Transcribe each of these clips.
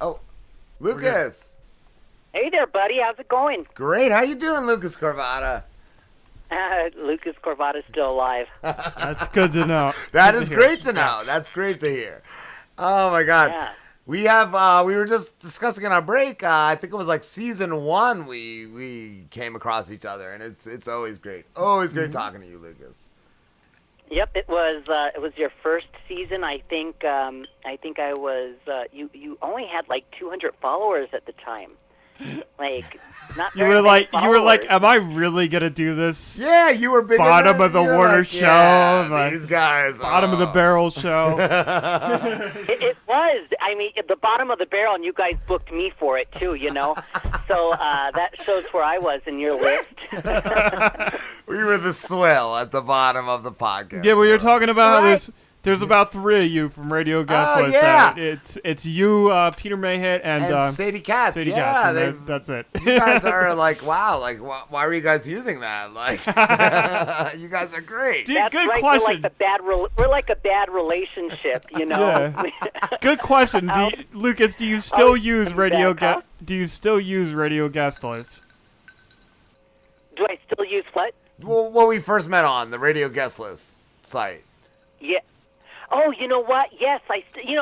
Oh, Lucas. Hey there, buddy. How's it going? Great. How you doing, Lucas Corvatta? Lucas Corvatta's still alive. That's good to know. That is great to know. That's great to hear. Oh my God. Yeah. We were just discussing in our break. I think it was like season 1. We came across each other, and it's always great. Always great talking to you, Lucas. Yep, it was your first season. I think I was you only had like 200 followers at the time. Like not You very were many like, followers. am I really gonna do this? Yeah, you were big. Bottom of the water show, Yeah, like, these guys. Bottom of the barrel show. It was. I mean, at the bottom of the barrel, and you guys booked me for it too. You know, so that shows where I was in your list. We were the swill at the bottom of the podcast. Yeah, we were talking about how Right. there's about 3 of you from Radio Guest Oh, List. yeah. It's you, Peter Mayhett, and Sadie Katz. Sadie yeah, Katz, and they- that's it. you guys are like, wow, like, why are you guys using that? Like, you guys are great. Dude, That's good right. question. We're like a bad relationship. You know. Yeah. Good question. Lucas, do you still use Radio back up. Do you still use Radio Guest List? Do I still use what? Well, when we first met on the Radio Guest List site. Yeah. Oh, you know what? Yes,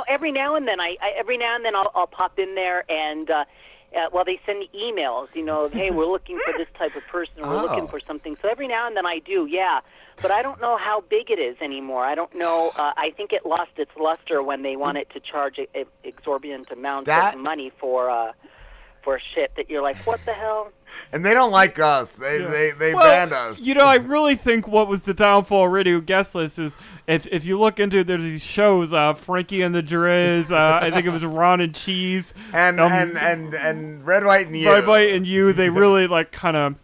every now and then I'll pop in there and they send me emails. You know, hey, we're looking for this type of person. We're looking for something. So every now and then I do, yeah. But I don't know how big it is anymore. I don't know. I think it lost its luster when they wanted to charge exorbitant amounts of money for shit that you're like, what the hell? And they don't like us. They banned us. You know, I really think what was the downfall of Radio Guest List is if you look into there's these shows, Frankie and the Drizz, I think it was Ron and Cheese, and Red, White, and You. Red, White, and You. They really like kind of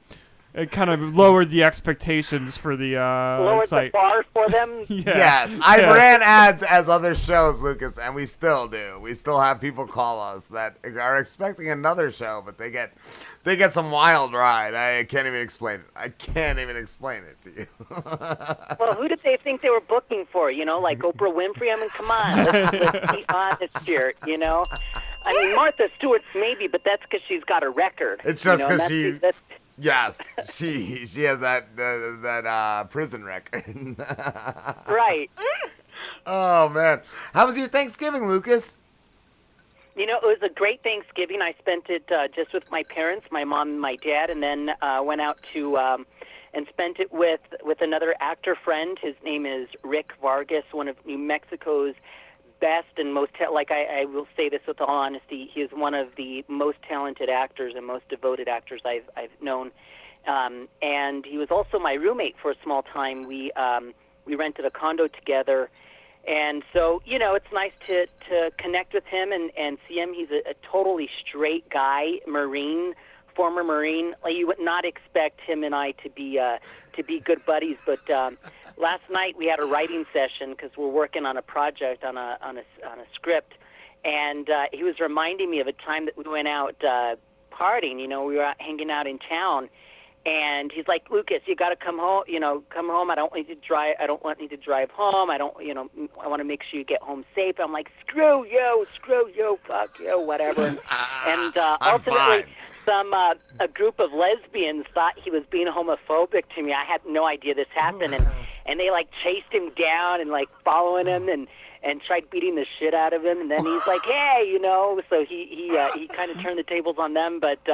lowered the expectations for the Lowered site. the bar for them. Yeah. Yes, I ran ads as other shows, Lucas, and we still do. We still have people call us that are expecting another show, but they get some wild ride. I can't even explain it. I can't even explain it to you. Well, who did they think they were booking for? You know, like Oprah Winfrey? I mean, come on. Let's be honest here, you know? I mean, Martha Stewart's maybe, but that's because she's got a record. It's just you know, because that's- yes, she has that prison record. Right. Oh man, how was your Thanksgiving, Lucas? You know, it was a great Thanksgiving. I spent it just with my parents, my mom and my dad, and then went out to and spent it with another actor friend. His name is Rick Vargas, one of New Mexico's best and most I will say this with all honesty, he is one of the most talented actors and most devoted actors I've known. And he was also my roommate for a small time. We rented a condo together. And so, you know, it's nice to connect with him and see him. He's a totally straight guy, former Marine. Like, you would not expect him and I to be good buddies. But last night we had a writing session because we're working on a project on a script, and he was reminding me of a time that we went out partying. You know, we were out hanging out in town. And he's like, Lucas, you got to come home. You know, come home. I don't want you to drive. I don't want you to drive home. I don't. You know, I want to make sure you get home safe. I'm like, screw you, fuck you, whatever. And ultimately, a group of lesbians thought he was being homophobic to me. I had no idea this happened, and they like chased him down and like following him and tried beating the shit out of him. And then he's like, hey, you know, so he kind of turned the tables on them, but they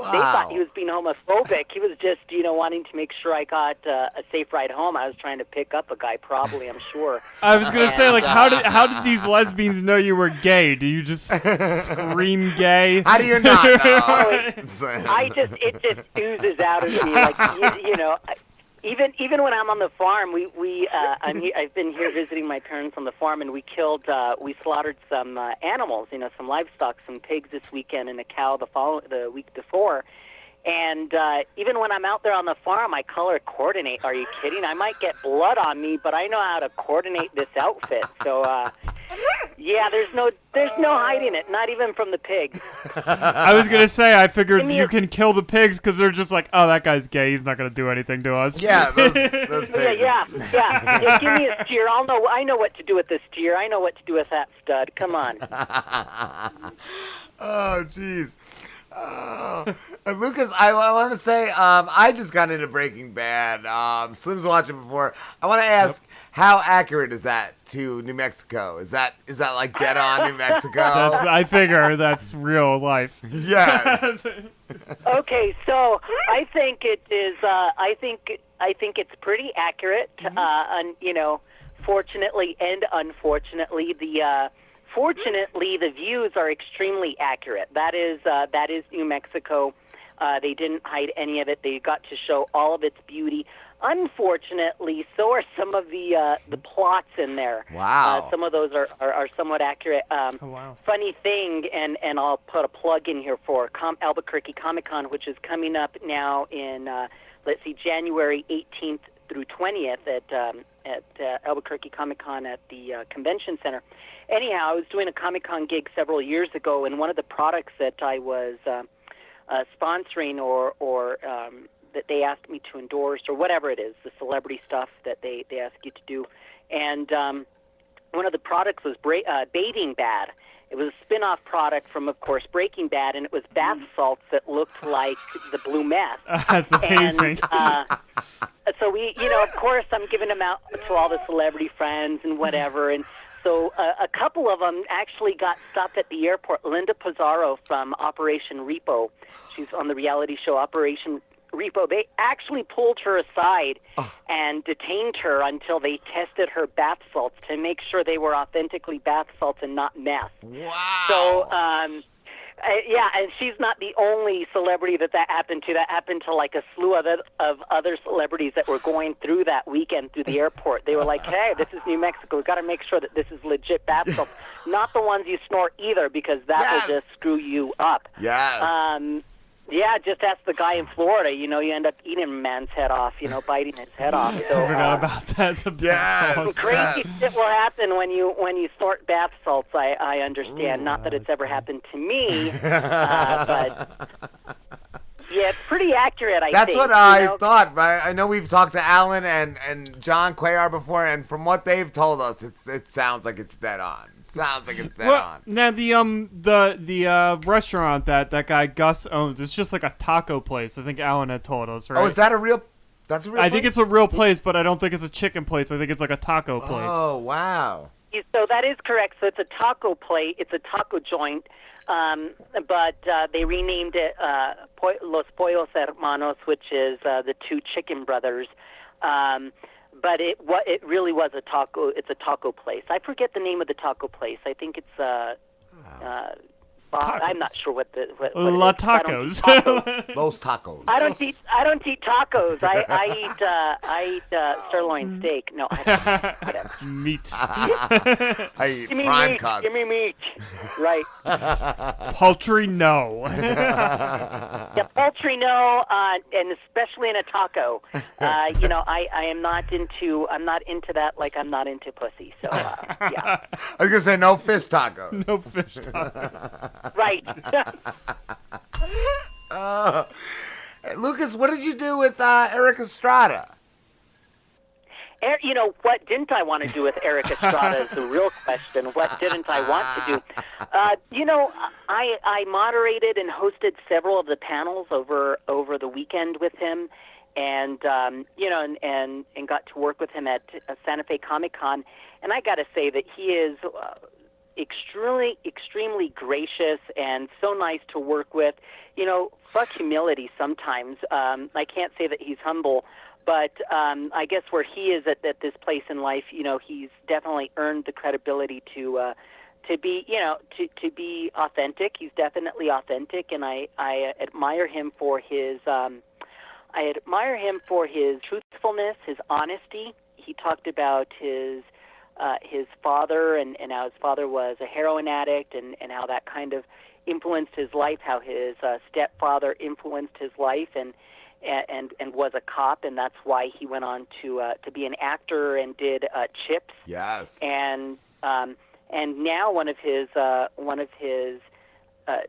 thought he was being homophobic. He was just, you know, wanting to make sure I got a safe ride home. I was trying to pick up a guy, probably, I'm sure. I was gonna say, like, how did these lesbians know you were gay? Do you just scream gay? How do you not know? It just oozes out of me, like, you know. Even when I'm on the farm, I've been here visiting my parents on the farm, and we slaughtered some animals, you know, some livestock, some pigs this weekend, and a cow the week before. And even when I'm out there on the farm, I color coordinate. Are you kidding? I might get blood on me, but I know how to coordinate this outfit. So, yeah, there's no hiding it, not even from the pigs. I was gonna say, I figured you can kill the pigs because they're just like, oh, that guy's gay. He's not gonna do anything to us. Yeah, those pigs. Yeah. Give me a steer. I know what to do with this steer. I know what to do with that stud. Come on. Oh, jeez. Oh. And Lucas, I want to say, I just got into Breaking Bad. Slim's watching before. I want to ask, how accurate is that to New Mexico? Is that like dead on New Mexico? I figure that's real life. Yes. Okay, so I think it is. I think it's pretty accurate. And fortunately and unfortunately, fortunately the views are extremely accurate. That is New Mexico. They didn't hide any of it. They got to show all of its beauty. Unfortunately, so are some of the plots in there. Wow. Some of those are somewhat accurate. Oh, wow. Funny thing, and I'll put a plug in here for Albuquerque Comic Con, which is coming up now in, January 18th through 20th at Albuquerque Comic Con at the Convention Center. Anyhow, I was doing a Comic Con gig several years ago, and one of the products that I was sponsoring or that they asked me to endorse or whatever it is, the celebrity stuff that they ask you to do. And one of the products was Bathing Bad. It was a spin-off product from, of course, Breaking Bad, and it was bath salts that looked like the blue meth. That's amazing. And, so we, of course, I'm giving them out to all the celebrity friends and whatever. And so a couple of them actually got stopped at the airport. Linda Pizarro from Operation Repo. She's on the reality show Operation Repo. They actually pulled her aside and detained her until they tested her bath salts to make sure they were authentically bath salts and not meth. Wow. So, and she's not the only celebrity that happened to. That happened to like a slew of other celebrities that were going through that weekend through the airport. They were like, hey, this is New Mexico. We've got to make sure that this is legit bath salts. Not the ones you snort either, because that will just screw you up. Yes. Yeah, just ask the guy in Florida. You end up eating a man's head off, biting his head off. So, I forgot about that. The bath salts. Crazy shit will happen when you snort bath salts. I understand. Not that it's ever happened to me, but yeah, it's pretty accurate. I That's think. what I thought. But I know we've talked to Alan and John Cuellar before, and from what they've told us, it sounds like it's dead on. Sounds like it's dead on. Now the restaurant that guy Gus owns, it's just like a taco place. I think Alan had told us, right? Oh, is that a real? That's a real. I think it's a real place, but I don't think it's a chicken place. I think it's like a taco place. Oh, wow. So that is correct. So it's a taco plate. It's a taco joint, but they renamed it Los Pollos Hermanos, which is the two chicken brothers. But it really was a taco. It's a taco place. I forget the name of the taco place. I think it's I'm not sure what La Tacos. Those tacos. I don't eat tacos. I eat sirloin steak. No, whatever. Meat. I eat prime cuts. Give me meat. Right. Poultry, no. Yeah, poultry, no, and especially in a taco. I'm not into that like I'm not into pussy. So yeah. I was gonna say no fish tacos. No fish tacos. Right. Lucas, what did you do with Erik Estrada? What didn't I want to do with Erik Estrada is the real question. What didn't I want to do? I moderated and hosted several of the panels over the weekend with him, and and got to work with him at Santa Fe Comic Con. And I got to say that he is extremely gracious and so nice to work with. Fuck humility sometimes. I can't say that he's humble, but I guess where he is at this place in life, he's definitely earned the credibility to be, to be authentic. He's definitely authentic, and I admire him for his truthfulness, his honesty. He talked about his father and how his father was a heroin addict and how that kind of influenced his life, how his stepfather influenced his life and was a cop, and that's why he went on to be an actor and did Chips. Yes. And now one of his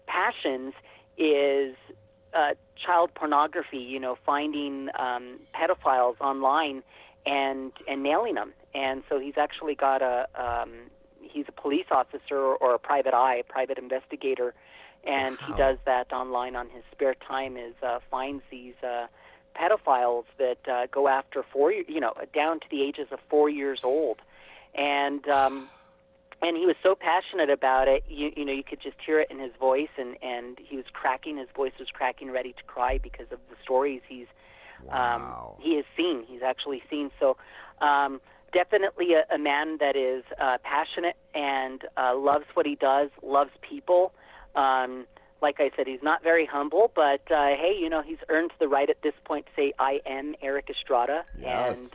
passions is child pornography. Finding pedophiles online and nailing them. And so he's actually got he's a police officer or a private eye, a private investigator, and he does that online on his spare time. Is finds these pedophiles that go after down to the ages of 4 years old, and he was so passionate about it. You could just hear it in his voice, and he was cracking. His voice was cracking, ready to cry because of the stories he has seen. He's actually seen. So definitely a man that is passionate and loves what he does, loves people. Like I said, he's not very humble, but hey, he's earned the right at this point to say, "I am Erik Estrada," yes.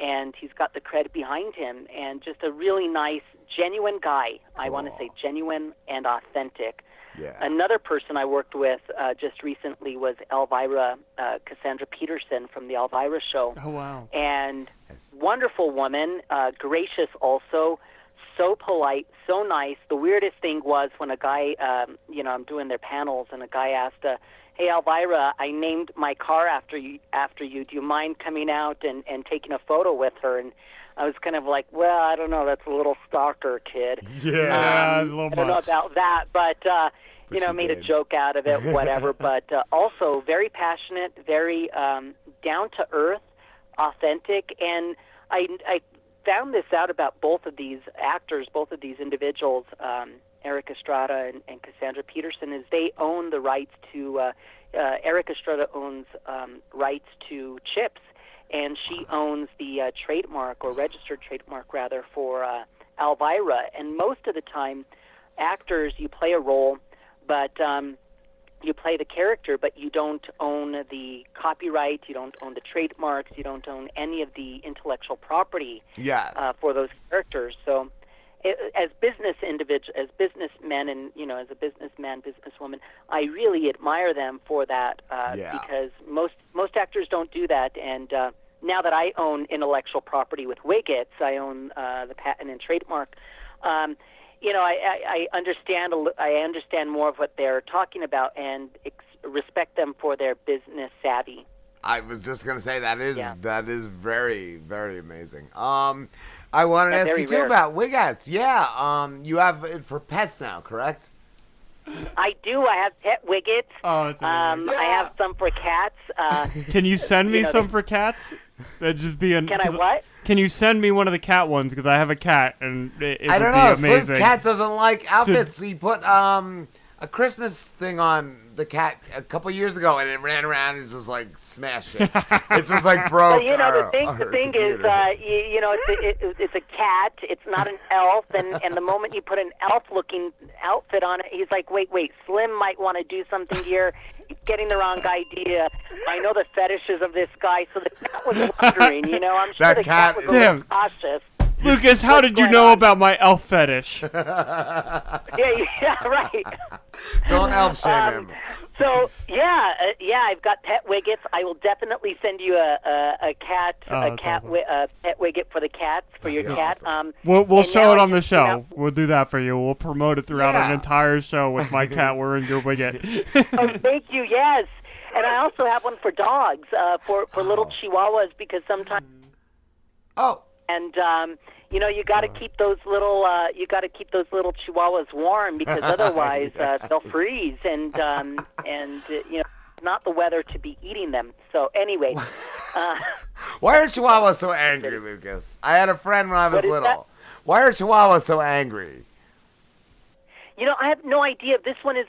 and he's got the credit behind him, and just a really nice, genuine guy. Cool. I want to say genuine and authentic. Yeah. Another person I worked with just recently was Elvira, Cassandra Peterson from the Elvira Show. Oh, wow. And wonderful woman, gracious also, so polite, so nice. The weirdest thing was when a guy, I'm doing their panels, and a guy asked, "Hey, Elvira, I named my car after you. Do you mind coming out and taking a photo with her?" And I was kind of like, well, I don't know. That's a little stalker, kid. Yeah, a little much. I don't know about that, but made a joke out of it, whatever. But also very passionate, very down to earth, authentic, and I found this out about both of these actors, both of these individuals, Erik Estrada and Cassandra Peterson, is they own the rights to. Erik Estrada owns rights to chips. And she owns the trademark, or registered trademark, rather, for Elvira. And most of the time, actors, you play a role, but you play the character, but you don't own the copyright, you don't own the trademarks, you don't own any of the intellectual property for those characters. So as businessmen and, as a businessman, businesswoman, I really admire them for that because most actors don't do that. And now that I own intellectual property with Wiggats, I own the patent and trademark. I understand more of what they're talking about and respect them for their business savvy. I was just gonna say that is very, very amazing. I wanted to ask you too about Wiggats. Yeah, you have it for pets now, correct? I do. I have pet Wiggats. Oh, it's amazing. I have some for cats. Can you send me some for cats? That'd just be Can I what? Can you send me one of the cat ones? Because I have a cat, and it I would don't be know. amazing. Slim's cat doesn't like outfits. So he put a Christmas thing on the cat a couple years ago, and it ran around and just like smashed it. It's just like broke. Well, the thing is, it's a cat. It's not an elf, and the moment you put an elf-looking outfit on it, he's like, wait, Slim might want to do something here. He's getting the wrong idea. I know the fetishes of this guy, so the cat was wondering. I'm sure the cat was a little cautious. Lucas, how did you know about my elf fetish? Yeah, right. Don't elf shame him. So I've got pet Wiggats. I will definitely send you a pet Wiggat for the cats, for your cat. Awesome. We'll show it on the show. We'll do that for you. We'll promote it throughout an entire show with my cat wearing your Wiggat. Oh, thank you. Yes, and I also have one for dogs, for little Chihuahuas, because sometimes. Oh. And you got to keep those little Chihuahuas warm, because otherwise they'll freeze, and not the weather to be eating them. So anyway, why are Chihuahuas so angry, Lucas? I had a friend when I was little. Why are Chihuahuas so angry? I have no idea. This one is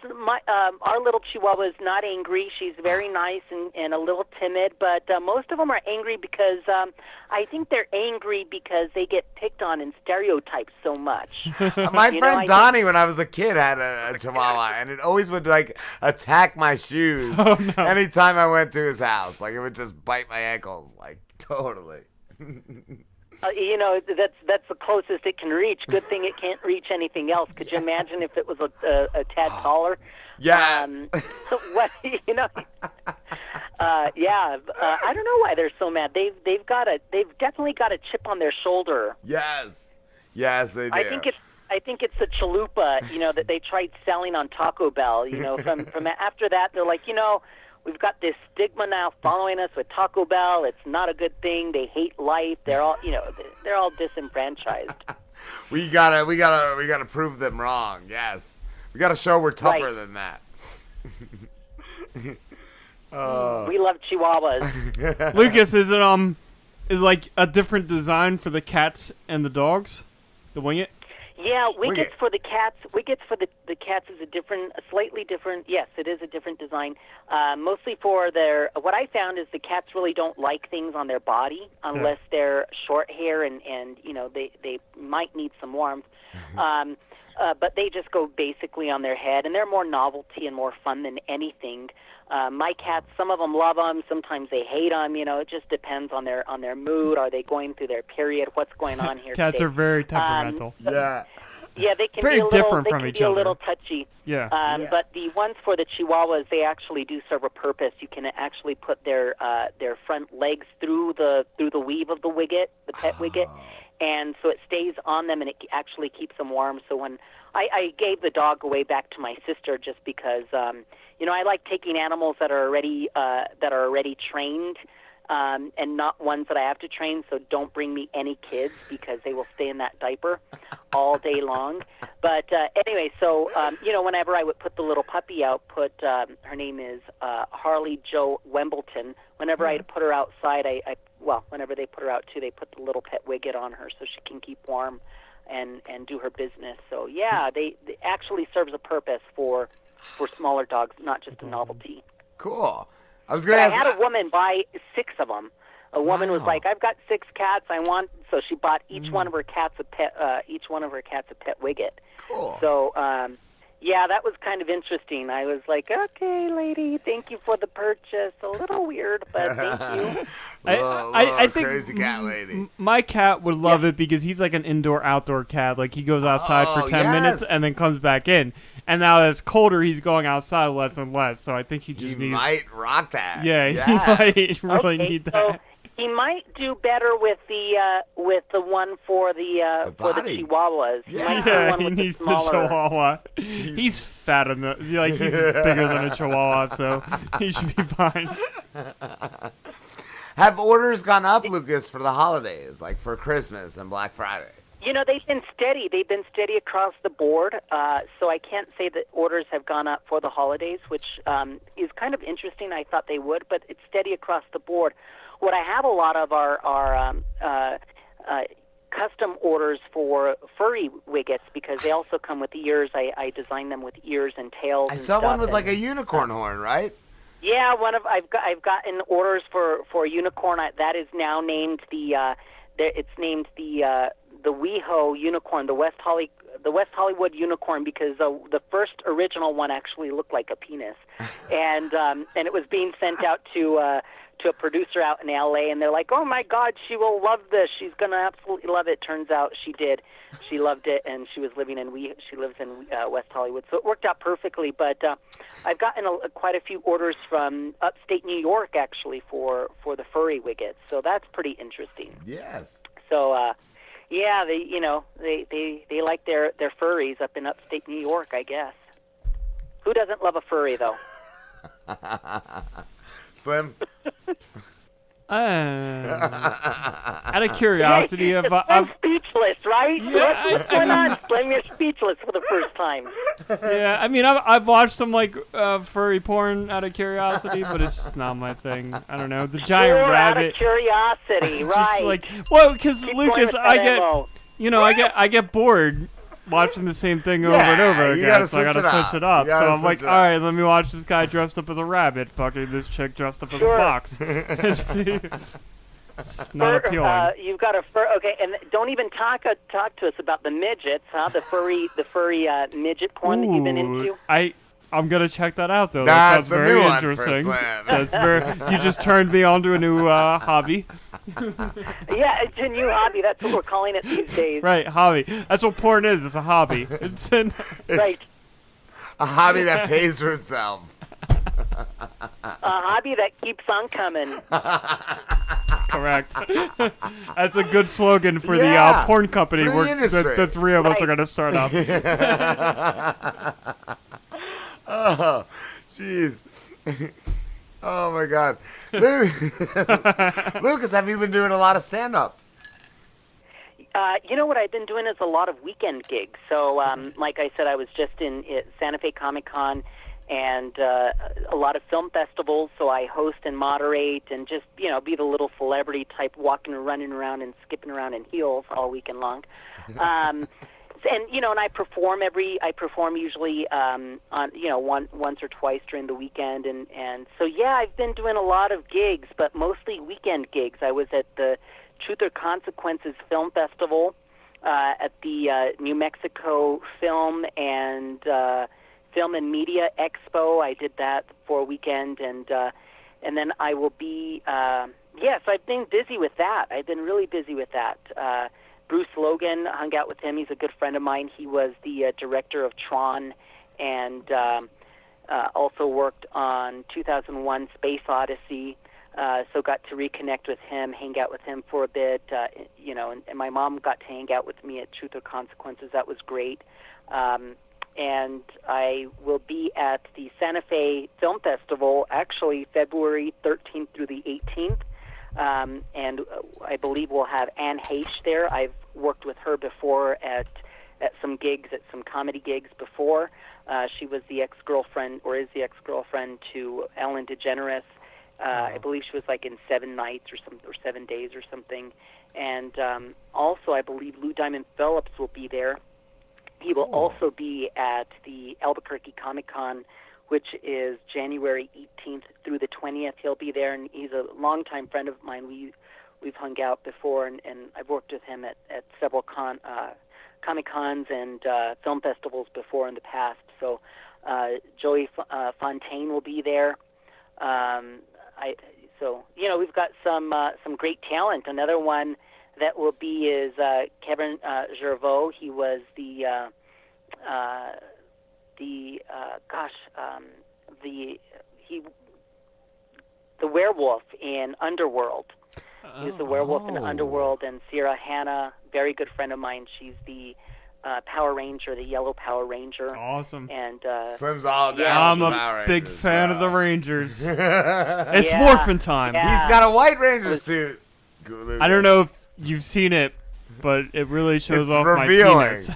our little Chihuahua is not angry. She's very nice and a little timid, but most of them are angry because I think they're angry because they get picked on and stereotyped so much. My friend Donnie, when I was a kid, had a Chihuahua, and it always would attack my shoes anytime I went to his house. Like, it would just bite my ankles, totally. That's the closest it can reach. Good thing it can't reach anything else. Could you imagine if it was a tad taller? Yes. What I don't know why they're so mad. They've definitely got a chip on their shoulder. Yes, they do. I think it's the chalupa. That they tried selling on Taco Bell. From after that, they're like, we've got this stigma now following us with Taco Bell. It's not a good thing. They hate life. They're all disenfranchised. We gotta prove them wrong. Yes, we gotta show we're tougher than that. We love Chihuahuas. Lucas, is like a different design for the cats and the dogs? The Wing It? Yeah, Wiggats Wiggats for the cats. Wiggats for the cats is a slightly different. Yes, it is a different design. Mostly for their. What I found is the cats really don't like things on their body unless they're short hair and they might need some warmth. But they just go basically on their head, and they're more novelty and more fun than anything. My cats, some of them love them, sometimes they hate them. It just depends on their mood. Are they going through their period? What's going on here? Cats today? are very temperamental. Yeah, they can very be a little, different they from can each be a other. little touchy. Yeah. But the ones for the Chihuahuas, they actually do serve a purpose. You can actually put their front legs through the weave of the Wiggat, the pet Wiggat, and so it stays on them and it actually keeps them warm. So when I gave the dog away back to my sister just because I like taking animals that are already trained. And not ones that I have to train, so don't bring me any kids because they will stay in that diaper all day long. But anyway, so, whenever I would put the little puppy out, her name is Harley Jo Wembleton. Whenever I'd put her outside, whenever they put her out too, they put the little pet Wiggat on her so she can keep warm and do her business. So, yeah, they actually serves a purpose for smaller dogs, not just a novelty. Cool. I had a woman buy 6 of them. A woman was like, "I've got 6 cats. So she bought each one of her cats a pet. Each one of her cats a pet Wiggat. Cool. So, that was kind of interesting. I was like, "Okay, lady, thank you for the purchase. A little weird, but thank you." I think crazy cat lady. My cat would love it because he's like an indoor-outdoor cat. Like he goes outside for 10 minutes and then comes back in. And now that it's colder, he's going outside less and less. So I think he just needs. He might rock that. Yeah, he might really need that. So he might do better with the one for the Chihuahuas. Yeah, He needs the Chihuahua. He's fat enough. Like he's bigger than a Chihuahua, so he should be fine. Have orders gone up, Lucas, for the holidays, like for Christmas and Black Friday? They've been steady. They've been steady across the board. So I can't say that orders have gone up for the holidays, which is kind of interesting. I thought they would, but it's steady across the board. What I have a lot of are custom orders for furry Wiggats because they also come with ears. I designed them with ears and tails. I saw one with like a unicorn horn, right? Yeah, I've gotten orders for a unicorn that is now named the WeHo unicorn, the West Hollywood unicorn, because the first original one actually looked like a penis, and it was being sent out to a producer out in L.A. and they're like, "Oh my God, she will love this. She's gonna absolutely love it." Turns out she did. She loved it, and she lives in West Hollywood, so it worked out perfectly. But I've gotten quite a few orders from upstate New York actually for the furry Wiggats, so that's pretty interesting. Yes. So. Yeah, they like their furries up in upstate New York, I guess. Who doesn't love a furry, though? Slim? Out of curiosity, I'm speechless, right? Yeah, What's going on, Slim? You're speechless for the first time. Yeah, I mean, I've watched some like furry porn out of curiosity, but it's just not my thing. I don't know, the giant rabbit. Out of curiosity, right? Just like, well, because Lucas, I get bored watching the same thing over and over again, so I gotta switch it up. So I'm like, all right, let me watch this guy dressed up as a rabbit fucking this chick dressed up as a fox. It's not appealing. You've got a fur. Okay, and don't even talk to us about the midgets, huh? The furry midget porn that you've been into. I'm gonna check that out though. That sounds very interesting. That's very. You just turned me on to a new hobby. Yeah, it's a new hobby. That's what we're calling it these days. Right, hobby. That's what porn is. It's a hobby. It's right. A hobby that pays for itself. A hobby that keeps on coming. Correct. That's a good slogan for the porn company. The three of us are gonna start up. Oh, jeez. Oh, my God. Lucas, have you been doing a lot of stand-up? You know what I've been doing is a lot of weekend gigs. So, like I said, I was just in Santa Fe Comic-Con and a lot of film festivals. So I host and moderate and just, be the little celebrity type walking and running around and skipping around in heels all weekend long. And I perform usually on once or twice during the weekend, and so I've been doing a lot of gigs, but mostly weekend gigs. I was at the Truth or Consequences Film Festival at the New Mexico Film and Media Expo. I did that for a weekend, and then I will be so I've been busy with that. I've been really busy with that. Bruce Logan, hung out with him. He's a good friend of mine. He was the director of Tron and also worked on 2001 Space Odyssey. So got to reconnect with him, hang out with him for a bit, and my mom got to hang out with me at Truth or Consequences. That was great. And I will be at the Santa Fe Film Festival, actually February 13th through the 18th. And I believe we'll have Anne Heche there. I've worked with her before at some gigs, at some comedy gigs before. She was the ex-girlfriend, or is the ex-girlfriend to Ellen DeGeneres. I believe she was like in 7 nights or 7 days or something. And also, I believe Lou Diamond Phillips will be there. He will also be at the Albuquerque Comic-Con, which is January 18th through the 20th. He'll be there, and he's a longtime friend of mine. We've hung out before, and I've worked with him at several Comic-Cons and film festivals before in the past. So Joey Fontaine will be there. We've got some great talent. Another one that will be is Kevin Gervaux. He was the werewolf in Underworld. He was the werewolf in Underworld, and Sierra Hanna, very good friend of mine. She's the Power Ranger, the yellow Power Ranger. Awesome. And Slim's all down. I'm a big fan of the Rangers. It's morphin' time. He's got a white Ranger suit. I don't know if you've seen it, but it really shows off revealing. My penis.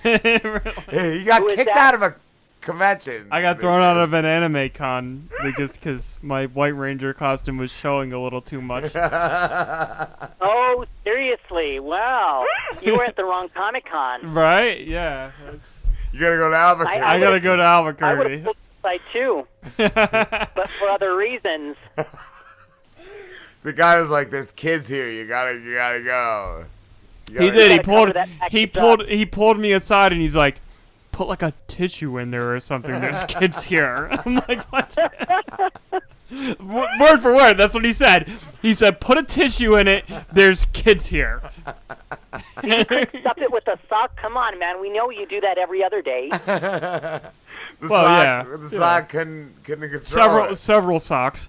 Hey, he got kicked out of a convention. I got thrown out of an anime con because my White Ranger costume was showing a little too much. Oh, seriously? Wow. You were at the wrong Comic-Con. Right? Yeah. You gotta go to Albuquerque. I gotta go to Albuquerque. I would have pulled the side too, but for other reasons. The guy was like, "There's kids here. You gotta go." He did. He pulled me aside and he's like, "Put like a tissue in there or something. There's kids here." I'm like, "What?" Word for word, that's what he said. He said, "Put a tissue in it. There's kids here." You could stuff it with a sock. Come on, man. We know you do that every other day. The sock couldn't control it. Several socks.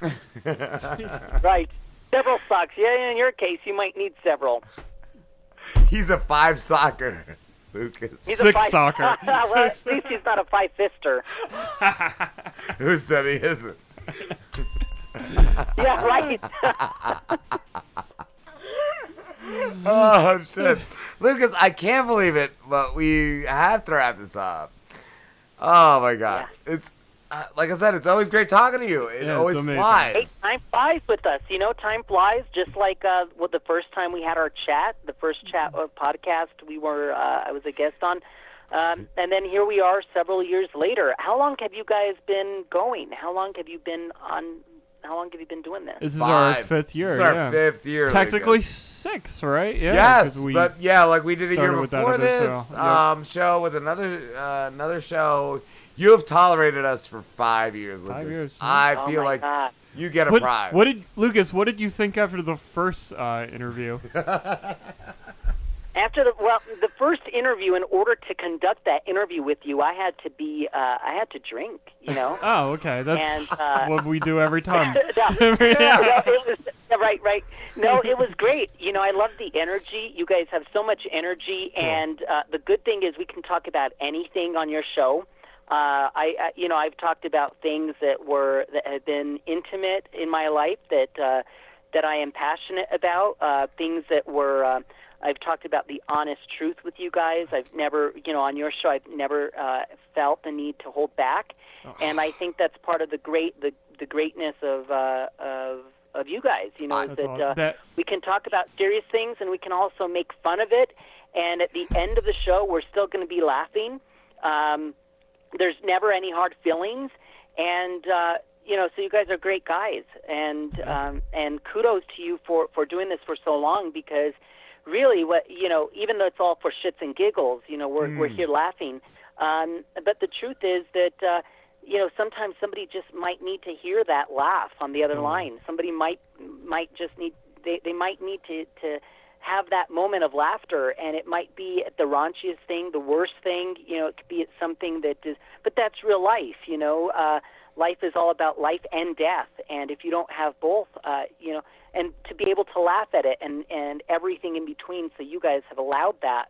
Right. Several socks. Yeah, in your case, you might need several. He's a 5-socker, Lucas. He's 6-socker. Well, at least he's not a 5-fister. Who said he isn't? Yeah, right. Oh, shit. Lucas, I can't believe it, but we have to wrap this up. Oh, my God. Yeah. It's like I said, it's always great talking to you. It always flies. Hey, time flies with us. Time flies. Just like the first time we had our chat, the first chat podcast I was a guest on. And then here we are several years later. How long have you guys been going? How long have you been doing this? This is our 5th year. This is our 5th year. Technically 6, right? Yeah. Yes, but like we did a year before this show with another show. You have tolerated us for 5 years, Lucas. 5 years. I feel like you get a prize. Lucas, what did you think after the first interview? After the first interview, in order to conduct that interview with you, I had to drink, Oh, okay. That's what we do every time. Right. No, it was great. I love the energy. You guys have so much energy, and the good thing is we can talk about anything on your show. I've talked about things that have been intimate in my life that I am passionate about, things that were I've talked about the honest truth with you guys. I've never, on your show, I've never felt the need to hold back, and I think that's part of the greatness of you guys. That we can talk about serious things, and we can also make fun of it. And at the end of the show, we're still going to be laughing. There's never any hard feelings, and so you guys are great guys, and kudos to you for doing this for so long, because really, even though it's all for shits and giggles, we're here laughing. But the truth is that sometimes somebody just might need to hear that laugh on the other line. Somebody might just need they might need to have that moment of laughter, and it might be at the raunchiest thing, the worst thing. It could be at something that is, but that's real life. Life is all about life and death, and if you don't have both, and to be able to laugh at it and everything in between, so you guys have allowed that.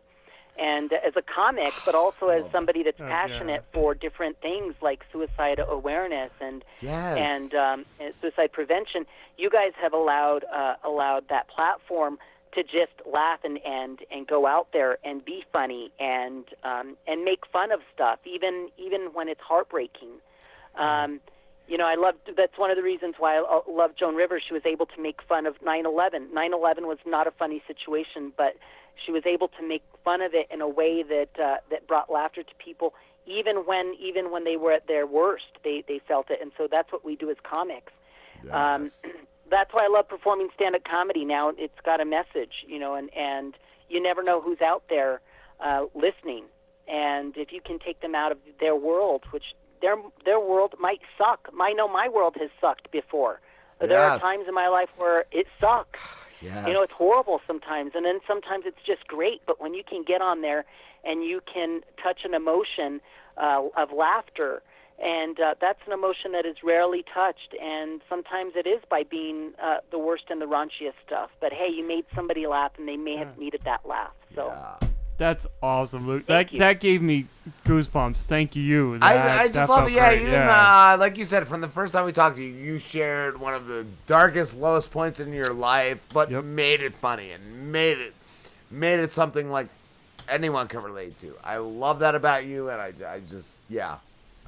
And as a comic, but also as somebody that's passionate for different things like suicide awareness and suicide prevention, you guys have allowed that platform to just laugh and go out there and be funny and make fun of stuff, even when it's heartbreaking. That's one of the reasons why I love Joan Rivers. She was able to make fun of 9/11. 9/11 was not a funny situation, but she was able to make fun of it in a way that brought laughter to people, even when they were at their worst, they felt it. And so that's what we do as comics. Yes. That's why I love performing stand-up comedy. Now it's got a message, and you never know who's out there listening. And if you can take them out of their world, which their world might suck. I know my world has sucked before. Yes. There are times in my life where it sucks. Yes. It's horrible sometimes, and then sometimes it's just great. But when you can get on there and you can touch an emotion of laughter, and that's an emotion that is rarely touched, and sometimes it is by being the worst and the raunchiest stuff. But hey, you made somebody laugh, and they may have needed that laugh. So. Yeah. That's awesome, Luke. That gave me goosebumps. Thank you. I just love it. Yeah, great. even like you said, from the first time we talked to you, you shared one of the darkest, lowest points in your life, but made it funny and made it something like anyone can relate to. I love that about you, and I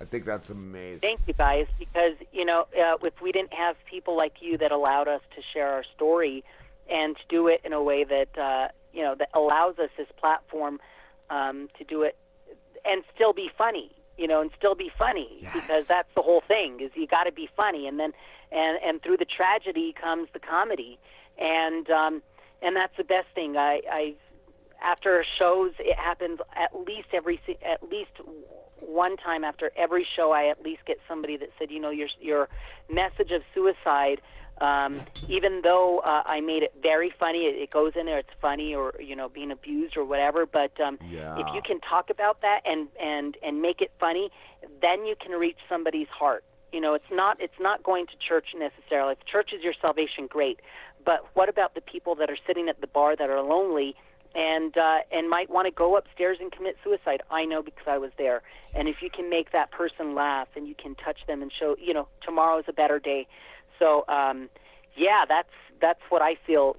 think that's amazing. Thank you, guys, because if we didn't have people like you that allowed us to share our story and to do it in a way that that allows us this platform to do it and still be funny, Yes. because that's the whole thing, is you got to be funny, and then and through the tragedy comes the comedy, and that's the best thing. I after shows, it happens at least one time after every show. I at least get somebody that said, your message of suicide. Even though I made it very funny, it goes in there, it's funny, or being abused or whatever. But if you can talk about that and make it funny, then you can reach somebody's heart. It's not going to church necessarily. If church is your salvation, great. But what about the people that are sitting at the bar that are lonely and might want to go upstairs and commit suicide? I know, because I was there. And if you can make that person laugh and you can touch them and show, tomorrow's a better day. So, that's what I feel,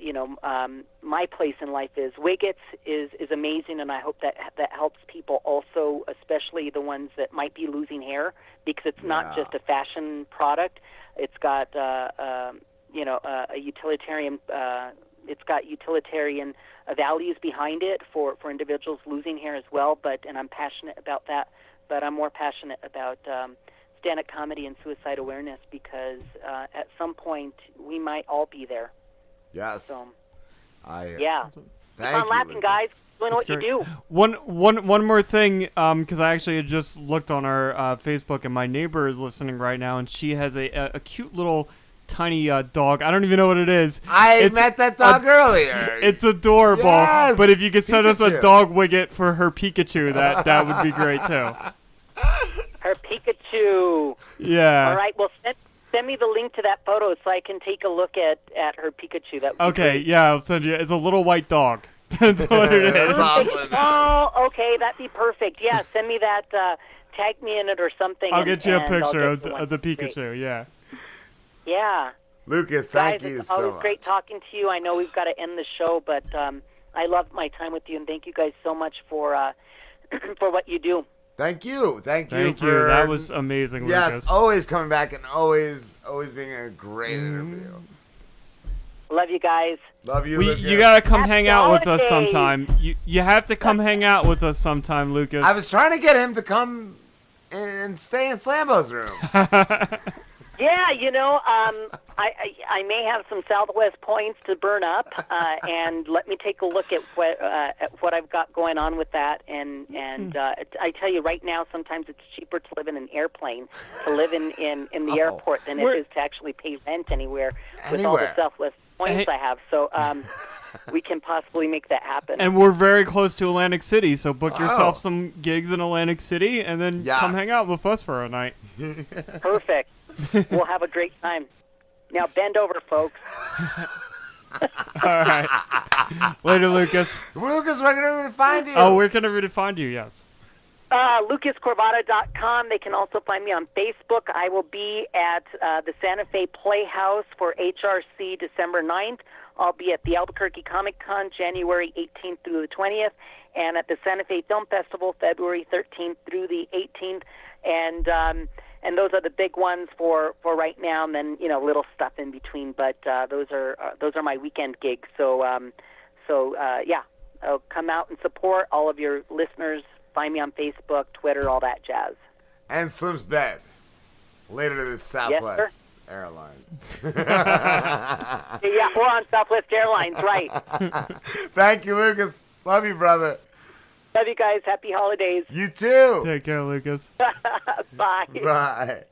my place in life is. Wiggats is amazing, and I hope that helps people also, especially the ones that might be losing hair, because it's not just a fashion product. It's got, a utilitarian, it's got utilitarian values behind it for individuals losing hair as well, and I'm passionate about that, but I'm more passionate about stand-up comedy and suicide awareness, because at some point we might all be there. Yes. So, Thank keep on laughing, Lucas. guys. Doing what you do. One more thing, because I actually had just looked on our Facebook, and my neighbor is listening right now, and she has a cute little tiny dog. I don't even know what it is. I met that dog earlier. It's adorable. Yes, but if you could send us Pikachu. a dog Wiggat for her Pikachu, that would be great too. Her Pikachu. Yeah. All right. Well, send me the link to that photo so I can take a look at her Pikachu. That would be great. Yeah, I'll send you. It's a little white dog. That's what it is. That's awesome. Oh, okay. That'd be perfect. Yeah, send me that. Tag me in it or something. I'll get you a picture of the Pikachu. Great. Yeah. Yeah. Lucas, Guys, thank you it's so always much. great talking to you. I know we've got to end the show, but I loved my time with you, and thank you guys so much for for what you do. Thank you. Thank you. That was amazing, yes, Lucas. always coming back and always being a great interview. Love you guys. Love you, Lucas. You gotta come Happy hang out with us holidays. sometime. You have to come hang out with us sometime, Lucas. I was trying to get him to come and stay in Slambo's room. Yeah, you know, I may have some Southwest points to burn up, and let me take a look at what I've got going on with that. And I tell you right now, sometimes it's cheaper to live in an airplane, to live in the airport than it is to actually pay rent anywhere with all the Southwest points I have. So we can possibly make that happen. And we're very close to Atlantic City, so book yourself some gigs in Atlantic City, and then come hang out with us for a night. Perfect. We'll have a great time. Now bend over, folks. All right. Later, Lucas. Lucas, where can everybody find you? Oh, where can everybody find you? Yes. LucasCorvatta.com. They can also find me on Facebook. I will be at the Santa Fe Playhouse for HRC December 9th. I'll be at the Albuquerque Comic Con January 18th through the 20th, and at the Santa Fe Film Festival February 13th through the 18th. And those are the big ones for right now, and then little stuff in between. But those are my weekend gigs. So yeah, come out and support all of your listeners. Find me on Facebook, Twitter, all that jazz. And Slim's bed later to the Southwest Airlines. Yeah, we're on Southwest Airlines, right? Thank you, Lucas. Love you, brother. Love you guys. Happy holidays. You too. Take care, Lucas. Bye. Bye.